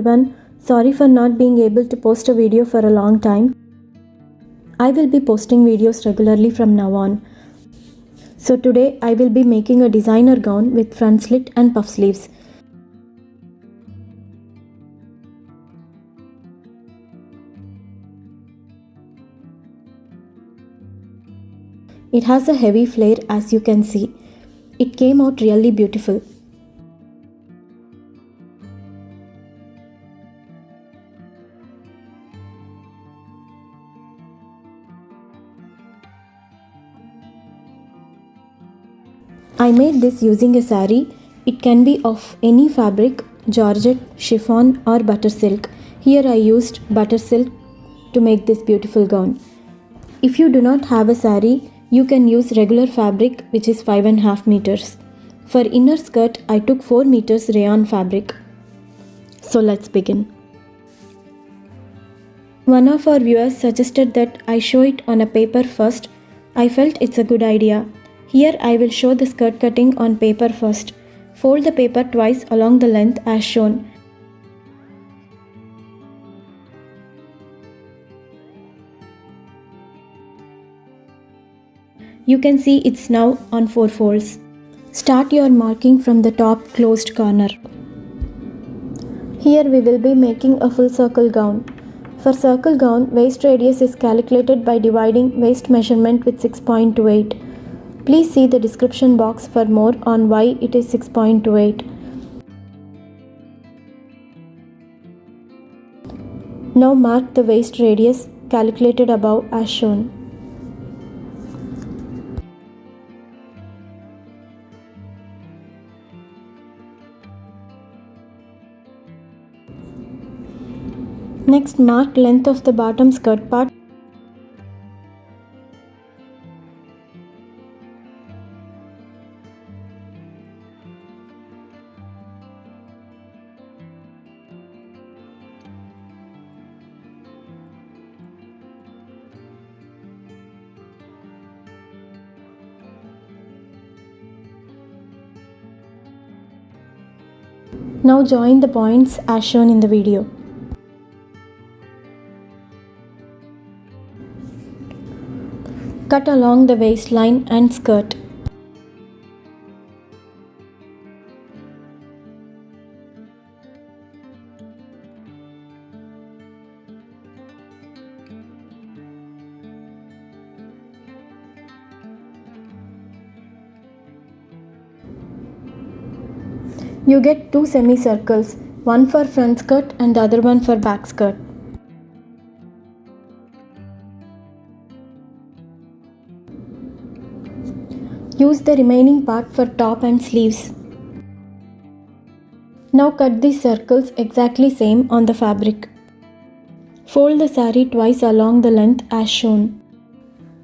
everyone, sorry for not being able to post a video for a long time. I will be posting videos regularly from now on. So today I will be making a designer gown with front slit and puff sleeves. It has a heavy flare as you can see. It came out really beautiful. I made this using a saree. It can be of any fabric, georgette, chiffon or butter silk. Here I used butter silk to make this beautiful gown. If you do not have a saree, you can use regular fabric which is 5.5 meters. For inner skirt, I took 4 meters rayon fabric. So let's begin. One of our viewers suggested that I show it on a paper first. I felt it's a good idea. Here I will show the skirt cutting on paper first. Fold the paper twice along the length as shown. You can see it's now on 4 folds. Start your marking from the top closed corner. Here we will be making a full circle gown. For circle gown, waist radius is calculated by dividing waist measurement with 6.28. Please see the description box for more on why it is 6.28. Now mark the waist radius calculated above as shown. Next, mark length of the bottom skirt part. Now join the points as shown in the video. Cut along the waistline and skirt. You get 2 semicircles, one for front skirt and the other one for back skirt. Use the remaining part for top and sleeves. Now cut these circles exactly same on the fabric. Fold the saree twice along the length as shown.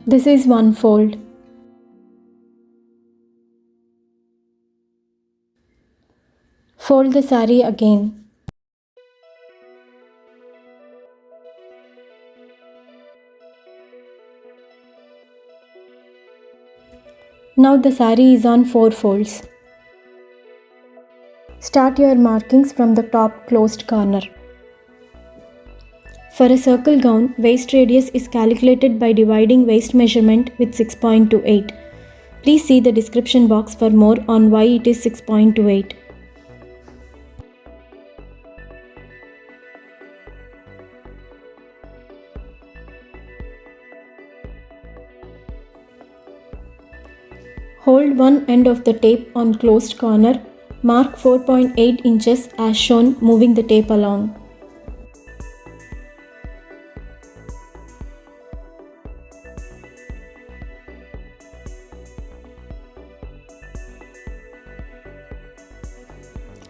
This is one fold. Fold the saree again. Now the saree is on 4 folds. Start your markings from the top closed corner. For a circle gown, waist radius is calculated by dividing waist measurement with 6.28. Please see the description box for more on why it is 6.28. Hold one end of the tape on closed corner. Mark 4.8 inches as shown, moving the tape along.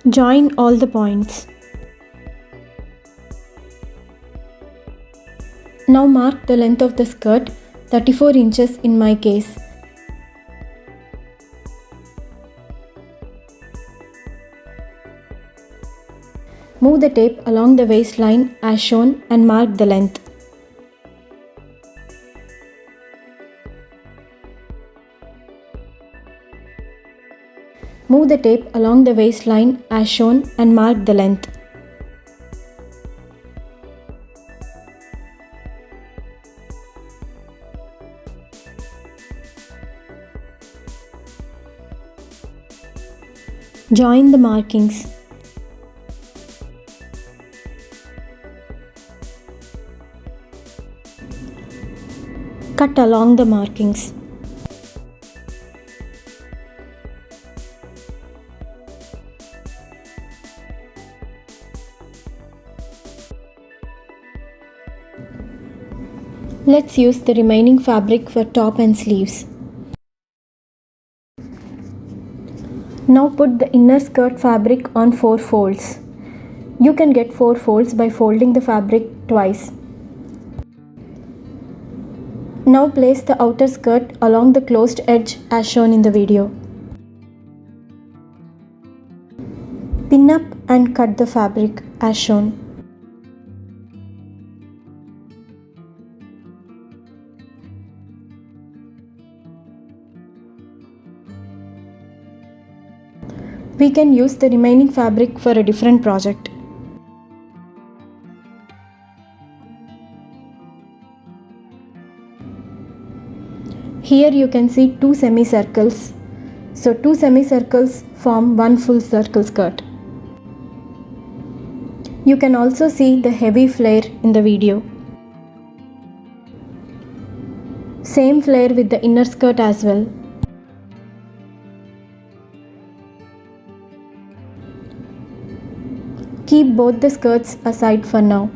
Join all the points. Now mark the length of the skirt, 34 inches in my case. Move the tape along the waistline as shown and mark the length. Move the tape along the waistline as shown and mark the length. Join the markings. Cut along the markings. Let's use the remaining fabric for top and sleeves. Now put the inner skirt fabric on 4 folds. You can get 4 folds by folding the fabric twice. Now place the outer skirt along the closed edge as shown in the video. Pin up and cut the fabric as shown. We can use the remaining fabric for a different project. Here you can see 2 semicircles. So 2 semicircles form one full circle skirt. You can also see the heavy flare in the video. Same flare with the inner skirt as well. Keep both the skirts aside for now.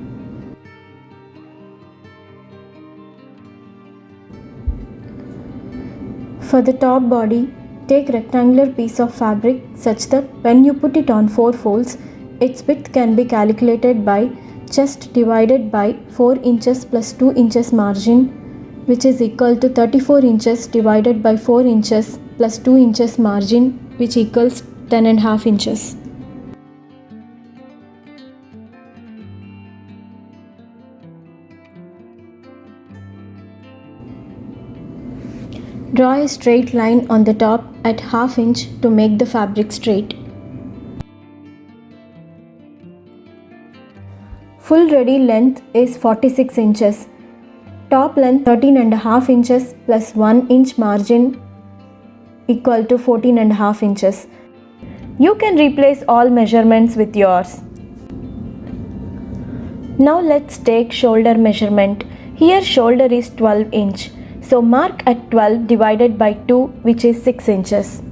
For the top body, take rectangular piece of fabric such that when you put it on 4 folds, its width can be calculated by chest divided by 4 inches plus 2 inches margin, which is equal to 34 inches divided by 4 inches plus 2 inches margin, which equals 10.5 inches. Draw a straight line on the top at ½ inch to make the fabric straight. Full ready length is 46 inches. Top length 13.5 inches plus 1 inch margin equal to 14.5 inches. You can replace all measurements with yours. Now let's take shoulder measurement. Here shoulder is 12 inch. So mark at 12 divided by 2, which is 6 inches.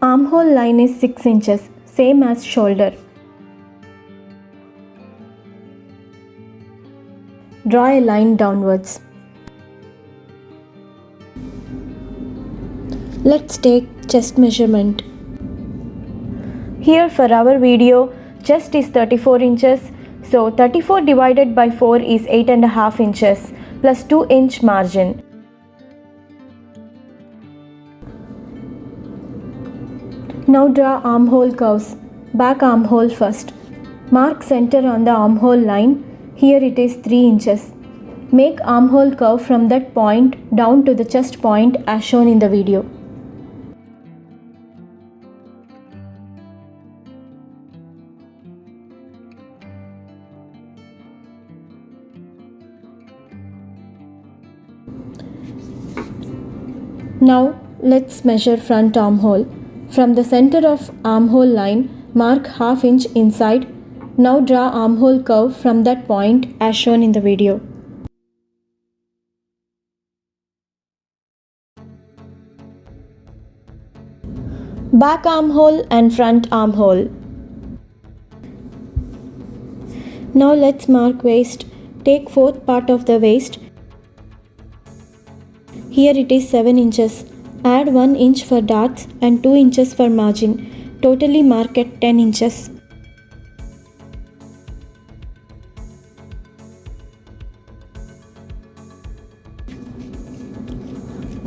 Armhole line is 6 inches, same as shoulder. Draw a line downwards. Let's take chest measurement. Here for our video, chest is 34 inches. So 34 divided by 4 is 8.5 inches plus 2 inch margin. Now draw armhole curves. Back armhole first. Mark center on the armhole line. Here it is 3 inches. Make armhole curve from that point down to the chest point as shown in the video. Now let's measure front armhole. From the center of armhole line, mark ½ inch inside. Now draw armhole curve from that point as shown in the video. Back armhole and front armhole. Now let's mark waist. Take 4th part of the waist. Here it is 7 inches. Add 1 inch for darts and 2 inches for margin. Totally mark at 10 inches.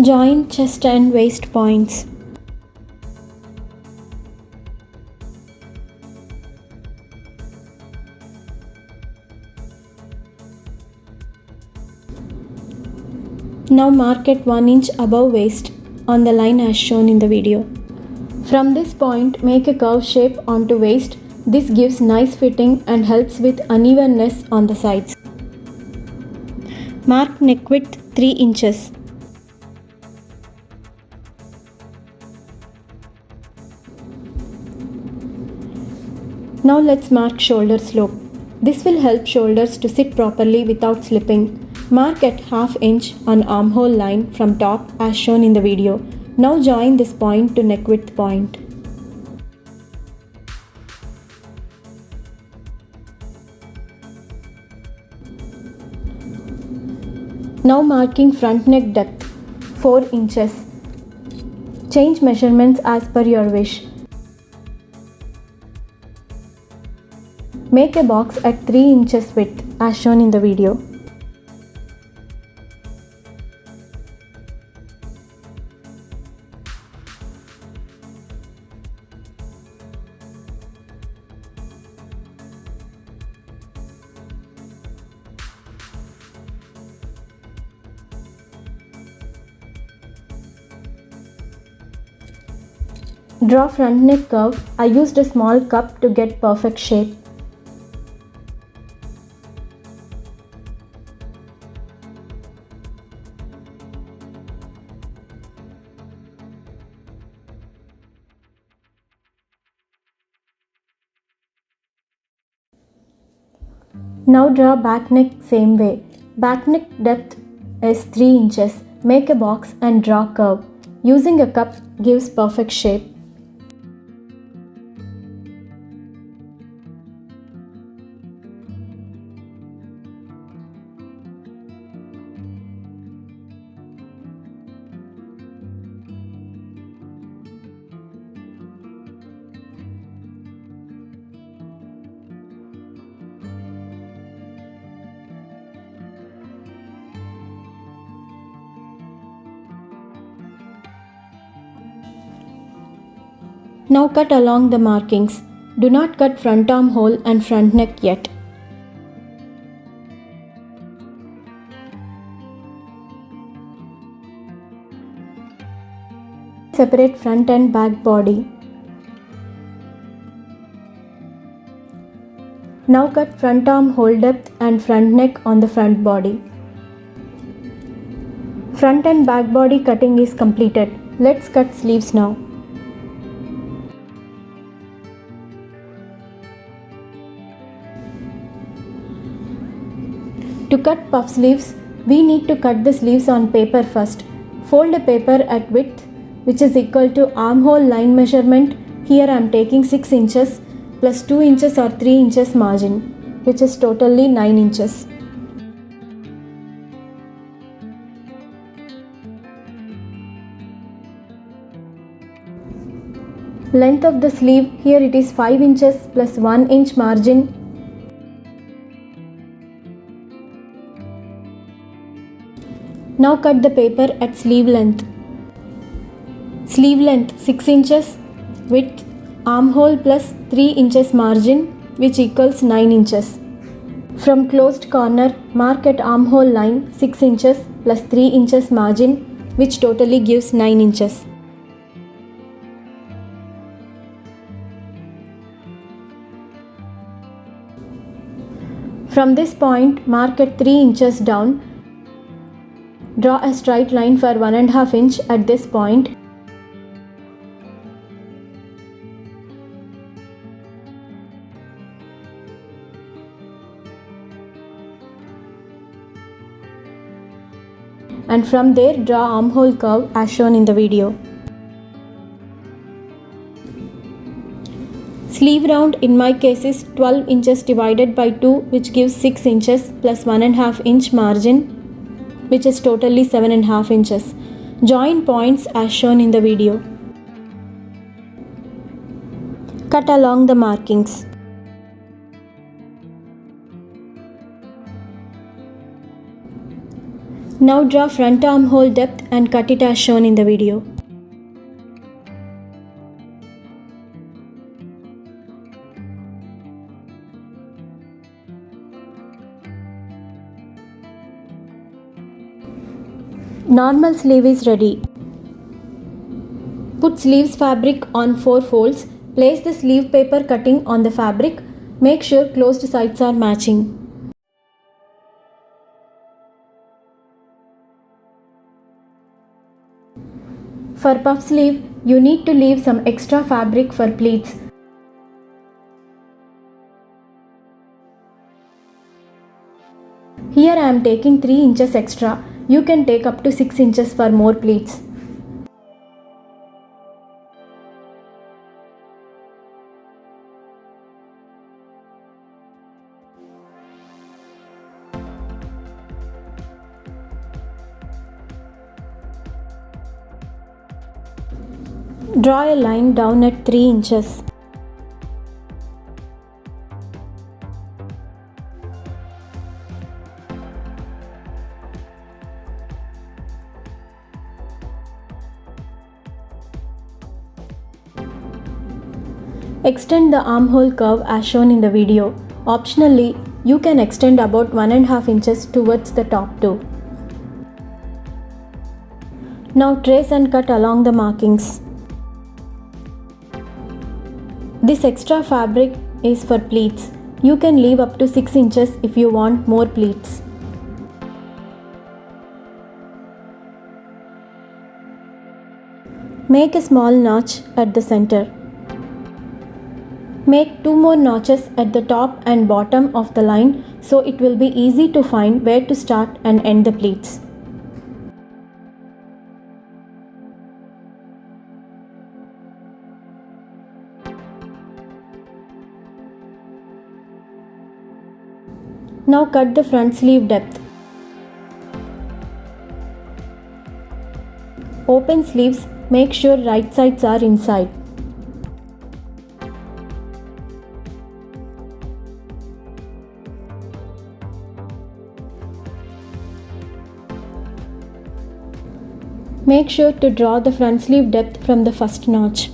Join chest and waist points. Now mark at 1 inch above waist on the line as shown in the video. From this point, make a curve shape onto waist. This gives nice fitting and helps with unevenness on the sides. Mark neck width 3 inches. Now let's mark shoulder slope. This will help shoulders to sit properly without slipping. Mark at ½ inch on armhole line from top as shown in the video. Now join this point to neck width point. Now marking front neck depth 4 inches. Change measurements as per your wish. Make a box at 3 inches width as shown in the video. Draw front neck curve. I used a small cup to get perfect shape. Now draw back neck same way. Back neck depth is 3 inches. Make a box and draw curve. Using a cup gives perfect shape. Now cut along the markings. Do not cut front armhole and front neck yet. Separate front and back body. Now cut front armhole depth and front neck on the front body. Front and back body cutting is completed. Let's cut sleeves now. To cut puff sleeves, we need to cut the sleeves on paper first. Fold a paper at width which is equal to armhole line measurement. Here I am taking 6 inches plus 2 inches or 3 inches margin, which is totally 9 inches. Length of the sleeve, here it is 5 inches plus 1 inch margin. Now cut the paper at sleeve length. Sleeve length 6 inches, width armhole plus 3 inches margin, which equals 9 inches. From closed corner, mark at armhole line 6 inches plus 3 inches margin, which totally gives 9 inches. From this point, mark at 3 inches down. Draw a straight line for 1.5 inch at this point. And from there draw armhole curve as shown in the video. Sleeve round in my case is 12 inches divided by 2, which gives 6 inches plus 1.5 inch margin, which is totally 7.5 inches. Join points as shown in the video. Cut along the markings. Now draw front armhole depth and cut it as shown in the video. Normal sleeve is ready. Put sleeves fabric on 4 folds. Place the sleeve paper cutting on the fabric. Make sure closed sides are matching. For puff sleeve, you need to leave some extra fabric for pleats. Here I am taking 3 inches extra. You can take up to 6 inches for more pleats. Draw a line down at 3 inches. Extend the armhole curve as shown in the video. Optionally, you can extend about 1.5 inches towards the top too. Now trace and cut along the markings. This extra fabric is for pleats. You can leave up to 6 inches if you want more pleats. Make a small notch at the center. Make 2 more notches at the top and bottom of the line so it will be easy to find where to start and end the pleats. Now cut the front sleeve depth. Open sleeves, make sure right sides are inside. Make sure to draw the front sleeve depth from the first notch.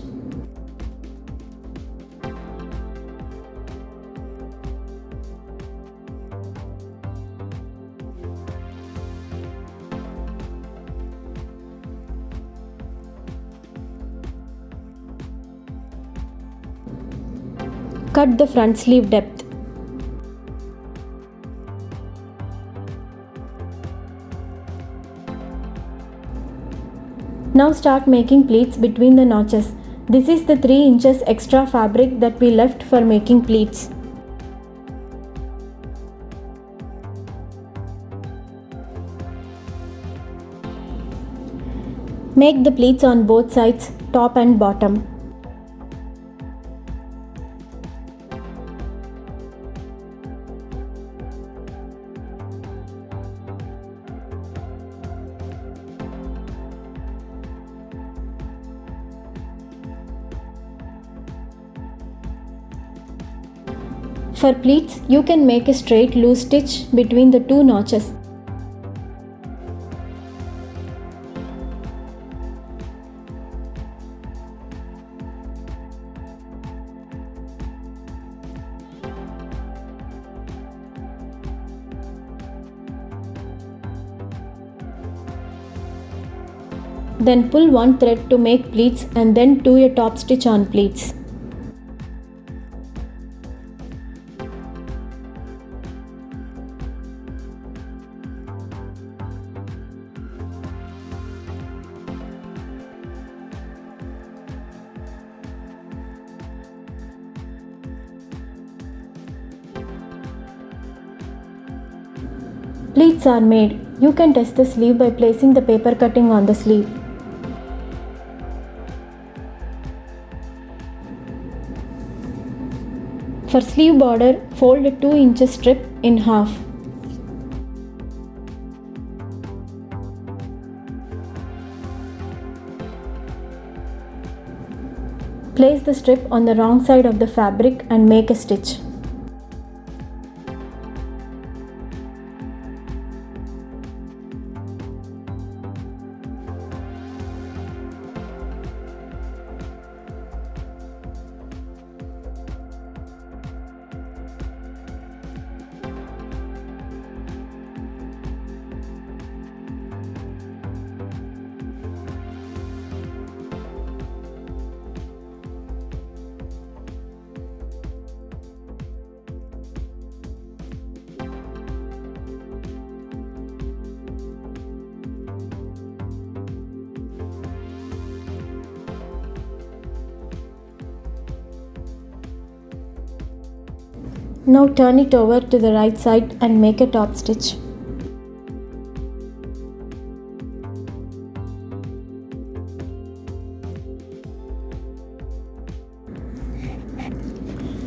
Cut the front sleeve depth. Now start making pleats between the notches. This is the 3 inches extra fabric that we left for making pleats. Make the pleats on both sides, top and bottom. For pleats, you can make a straight loose stitch between the 2 notches. Then pull one thread to make pleats and then do a top stitch on pleats. Pleats are made. You can test the sleeve by placing the paper cutting on the sleeve. For sleeve border, fold a 2 inch strip in half. Place the strip on the wrong side of the fabric and make a stitch. Now turn it over to the right side and make a top stitch.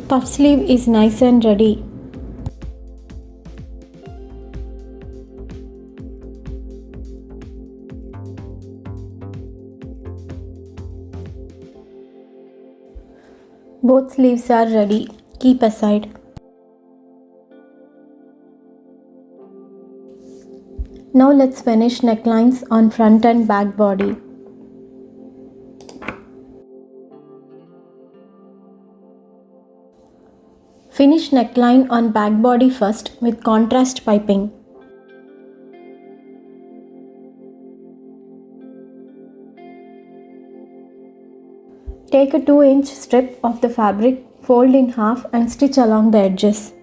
Puff sleeve is nice and ready. Both sleeves are ready. Keep aside. Now let's finish necklines on front and back body. Finish neckline on back body first with contrast piping. Take a 2-inch strip of the fabric, fold in half and stitch along the edges.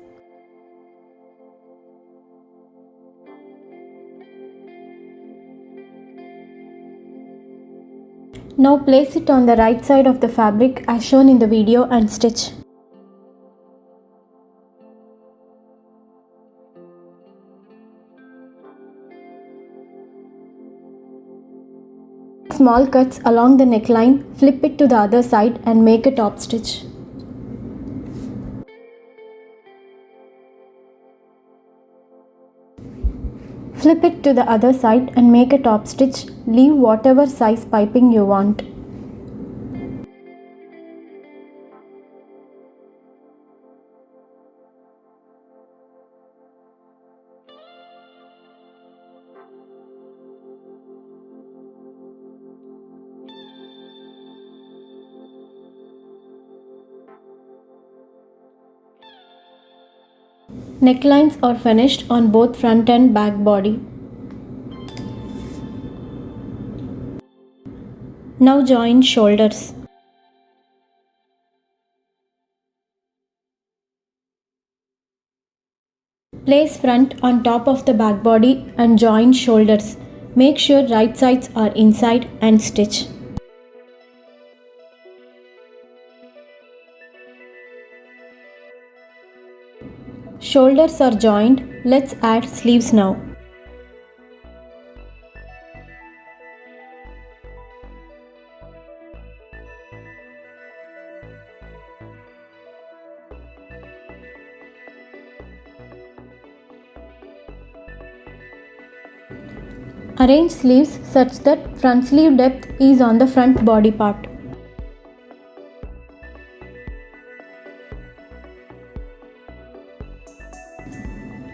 Now place it on the right side of the fabric as shown in the video and stitch. Small cuts along the neckline, flip it to the other side and make a top stitch. Flip it to the other side and make a top stitch. Leave whatever size piping you want. Necklines are finished on both front and back body. Now join shoulders. Place front on top of the back body and join shoulders. Make sure right sides are inside and stitch. Shoulders are joined. Let's add sleeves now. Arrange sleeves such that front sleeve depth is on the front body part.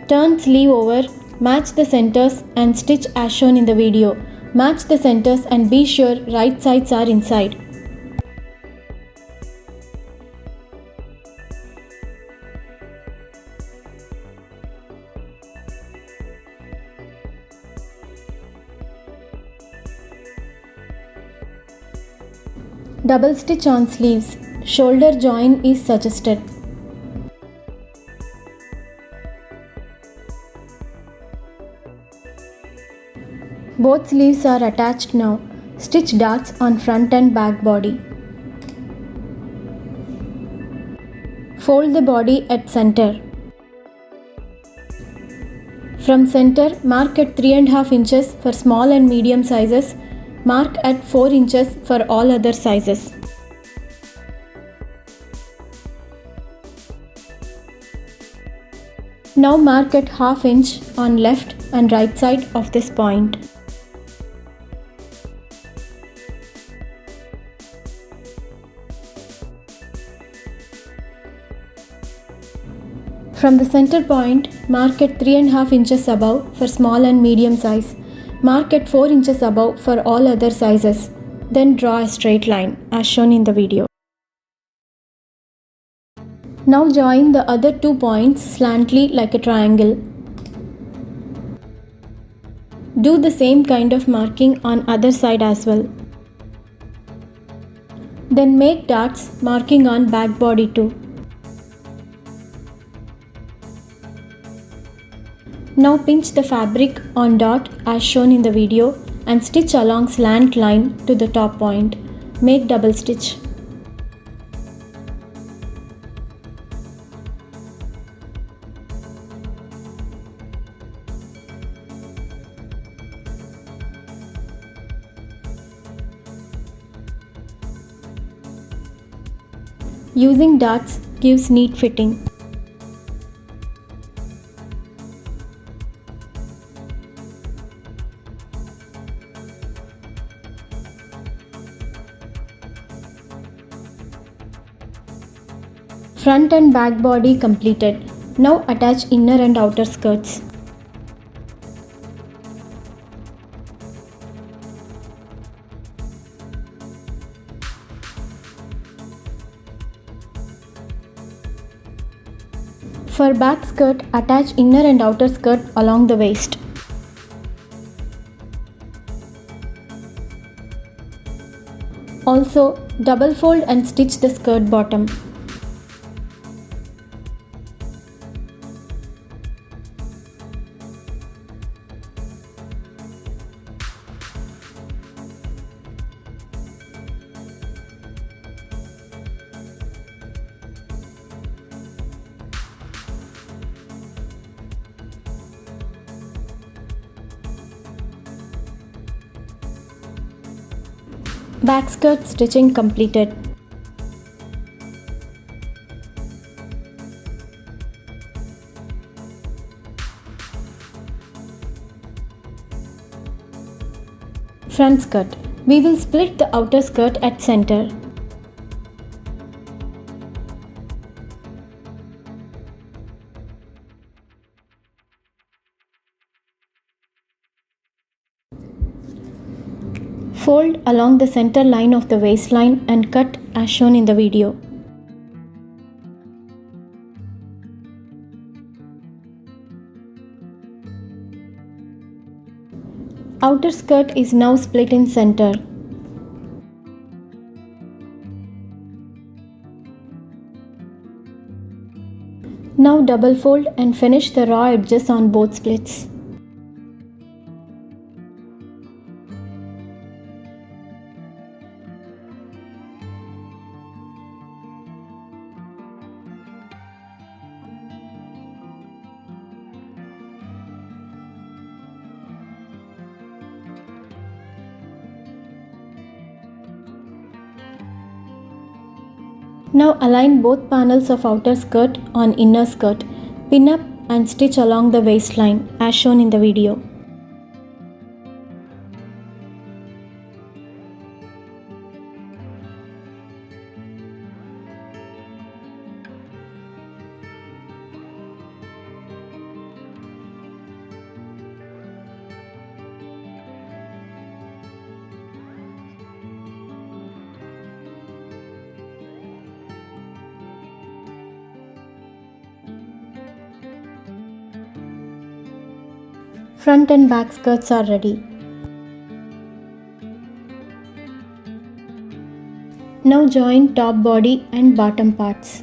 Turn sleeve over, match the centers and stitch as shown in the video. Match the centers and be sure right sides are inside. Double stitch on sleeves. Shoulder join is suggested. Both sleeves are attached now. Stitch darts on front and back body. Fold the body at center. From center, mark at 3.5 inches for small and medium sizes. Mark at 4 inches for all other sizes. Now mark at 1/2 inch on left and right side of this point. From the center point, mark at 3.5 inches above for small and medium size. Mark at 4 inches above for all other sizes. Then draw a straight line as shown in the video. Now join the other 2 points slantly like a triangle. Do the same kind of marking on other side as well. Then make darts marking on back body too. Now pinch the fabric on dot as shown in the video and stitch along slant line to the top point. Make double stitch. Using darts gives neat fitting. Front and back body completed. Now attach inner and outer skirts. For back skirt, attach inner and outer skirt along the waist. Also, double fold and stitch the skirt bottom. Back skirt stitching completed. Front skirt. We will split the outer skirt at center. Fold along the center line of the waistline and cut as shown in the video. Outer skirt is now split in center. Now double fold and finish the raw edges on both splits. Now align both panels of outer skirt on inner skirt. Pin up and stitch along the waistline as shown in the video. Front and back skirts are ready. Now join top body and bottom parts.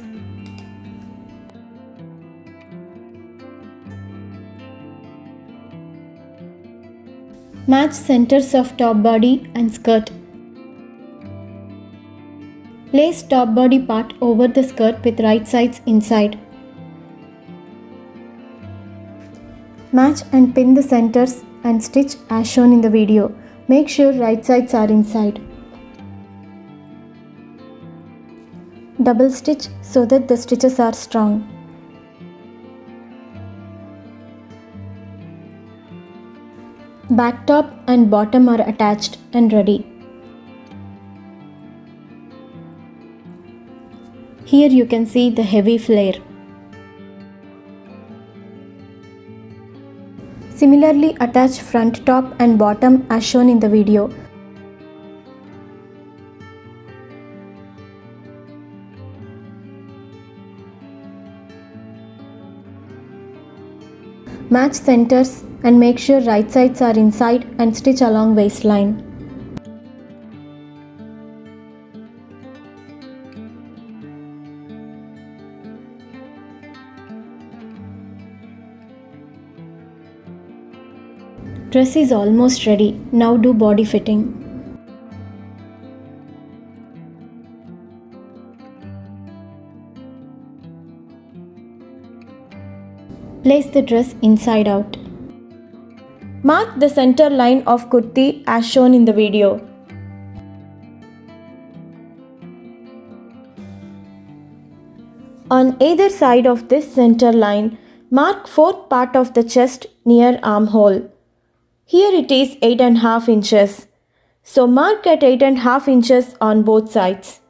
Match centers of top body and skirt. Place top body part over the skirt with right sides inside. Match and pin the centers and stitch as shown in the video. Make sure right sides are inside. Double stitch so that the stitches are strong. Back top and bottom are attached and ready. Here you can see the heavy flare. Similarly, attach front top and bottom as shown in the video. Match centers and make sure right sides are inside and stitch along waistline. Dress is almost ready. Now do body fitting. Place the dress inside out. Mark the center line of kurti as shown in the video. On either side of this center line, mark fourth part of the chest near armhole. Here it is 8.5 inches. So mark at 8.5 inches on both sides.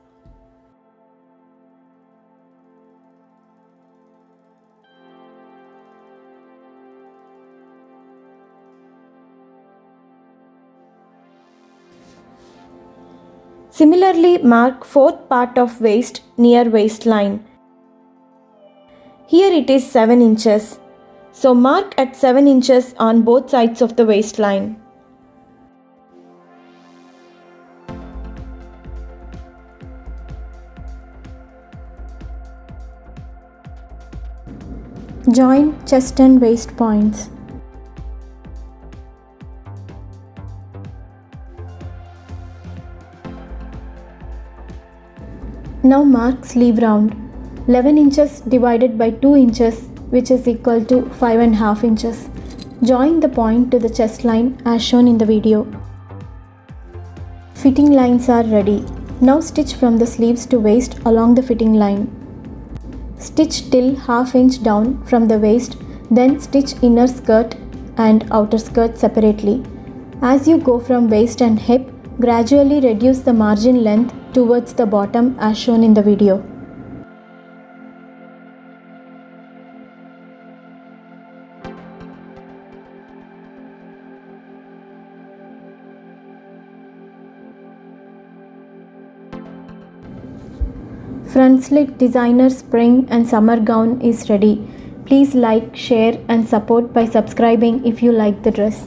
Similarly, mark fourth part of waist near waistline. Here it is 7 inches. So mark at 7 inches on both sides of the waistline. Join chest and waist points. Now mark sleeve round. 11 inches divided by 2 inches, which is equal to 5.5 inches. Join the point to the chest line as shown in the video. Fitting lines are ready. Now stitch from the sleeves to waist along the fitting line. Stitch till half inch down from the waist, then stitch inner skirt and outer skirt separately. As you go from waist and hip, gradually reduce the margin length towards the bottom as shown in the video. Front slit designer spring and summer gown is ready. Please like, share and support by subscribing if you like the dress.